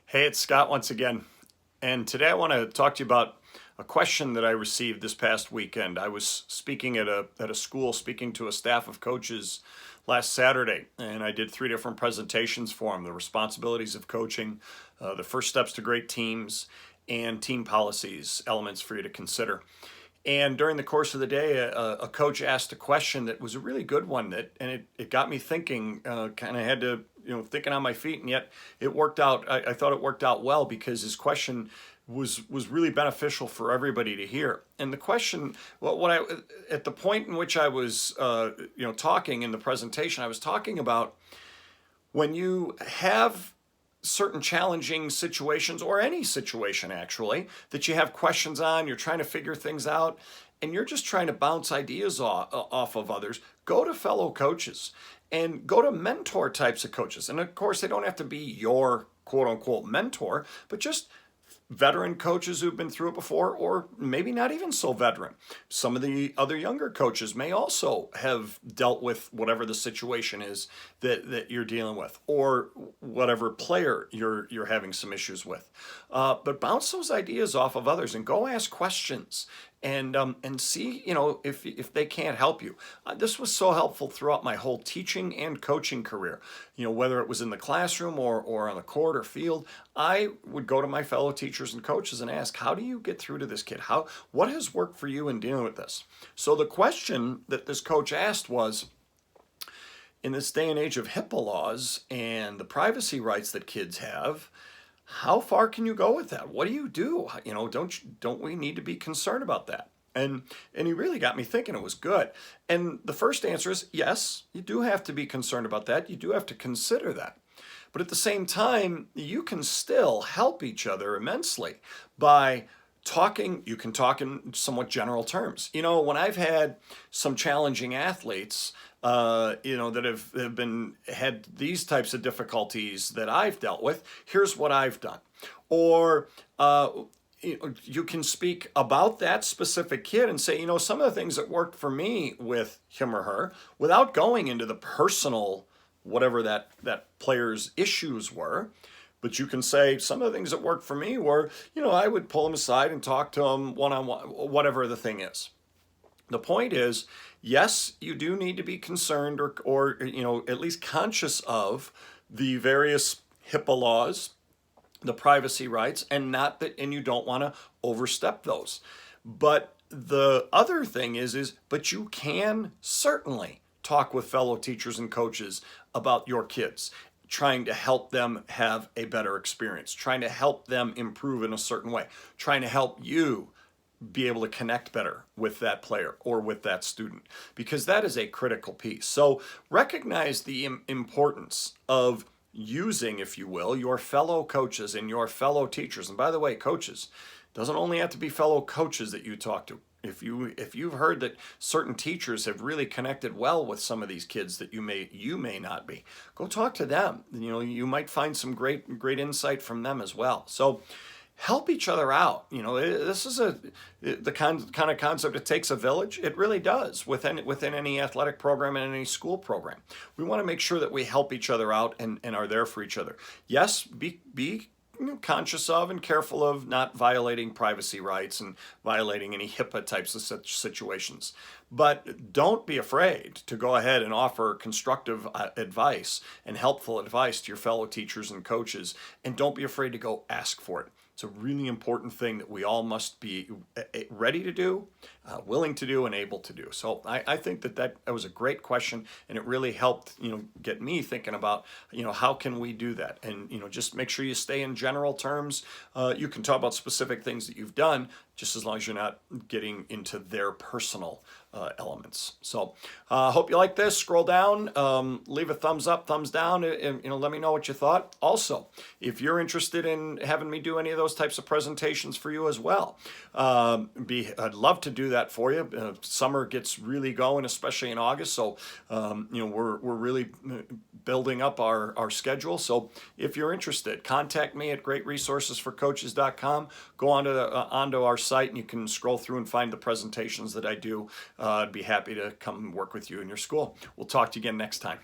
Hey, it's Scott once again. And today I want to talk to you about a question that I received this past weekend. I was speaking at a school, speaking to a staff of coaches last Saturday, and I did 3 different presentations for them: the responsibilities of coaching, the first steps to great teams, and team policies, elements for you to consider. And during the course of the day, a coach asked a question that was a really good one, and it got me thinking. Kind of had to, thinking on my feet, and yet it worked out. I thought it worked out well because his question was really beneficial for everybody to hear. And the question, well, what I at the point in which I was, talking in the presentation, I was talking about when you have certain challenging situations, or any situation actually, that you have questions on, you're trying to figure things out, and you're just trying to bounce ideas off of others, go to fellow coaches and go to mentor types of coaches. And of course, they don't have to be your quote unquote mentor, but just veteran coaches who've been through it before, or maybe not even so veteran. Some of the other younger coaches may also have dealt with whatever the situation is that you're dealing with, or whatever player you're having some issues with. But bounce those ideas off of others and go ask questions and see, if they can't help you. This was so helpful throughout my whole teaching and coaching career. Whether it was in the classroom or on the court or field, I would go to my fellow teachers and coaches and ask, how do you get through to this kid? What has worked for you in dealing with this? So the question that this coach asked was, in this day and age of HIPAA laws and the privacy rights that kids have, how far can you go with that? What do you do? Don't we need to be concerned about that? And he really got me thinking. It was good. And the first answer is yes, you do have to be concerned about that. You do have to consider that. But at the same time, you can still help each other immensely by talking. You can talk in somewhat general terms. When I've had some challenging athletes, that have had these types of difficulties that I've dealt with, here's what I've done. Or you can speak about that specific kid and say, some of the things that worked for me with him or her, without going into the personal, whatever that player's issues were. But you can say, some of the things that worked for me were, I would pull him aside and talk to him one-on-one, whatever the thing is. The point is, yes, you do need to be concerned or at least conscious of the various HIPAA laws, the privacy rights, and you don't want to overstep those. But the other thing but you can certainly talk with fellow teachers and coaches about your kids, trying to help them have a better experience, trying to help them improve in a certain way, trying to help you be able to connect better with that player or with that student, because that is a critical piece. So recognize the importance of using, if you will, your fellow coaches and your fellow teachers. And by the way, coaches, doesn't only have to be fellow coaches that you talk to. If you've heard that certain teachers have really connected well with some of these kids that you may not be, go talk to them. You might find some great insight from them as well. So help each other out. This is the kind of concept. It takes a village. It really does within any athletic program and any school program. We want to make sure that we help each other out and are there for each other. Yes, be conscious of and careful of not violating privacy rights and violating any HIPAA types of such situations. But don't be afraid to go ahead and offer constructive advice and helpful advice to your fellow teachers and coaches. And don't be afraid to go ask for it. It's a really important thing that we all must be ready to do, willing to do, and able to do. So I think that was a great question, and it really helped, get me thinking about, how can we do that? And, just make sure you stay in general terms. You can talk about specific things that you've done, just as long as you're not getting into their personal elements. So hope you like this. Scroll down, leave a thumbs up, thumbs down, and let me know what you thought. Also, if you're interested in having me do any of those types of presentations for you as well, I'd love to do that for you. Summer gets really going, especially in August. So we're really building up our schedule. So if you're interested, contact me at greatresourcesforcoaches.com. Go onto our site, and you can scroll through and find the presentations that I do. I'd be happy to come work with you in your school. We'll talk to you again next time.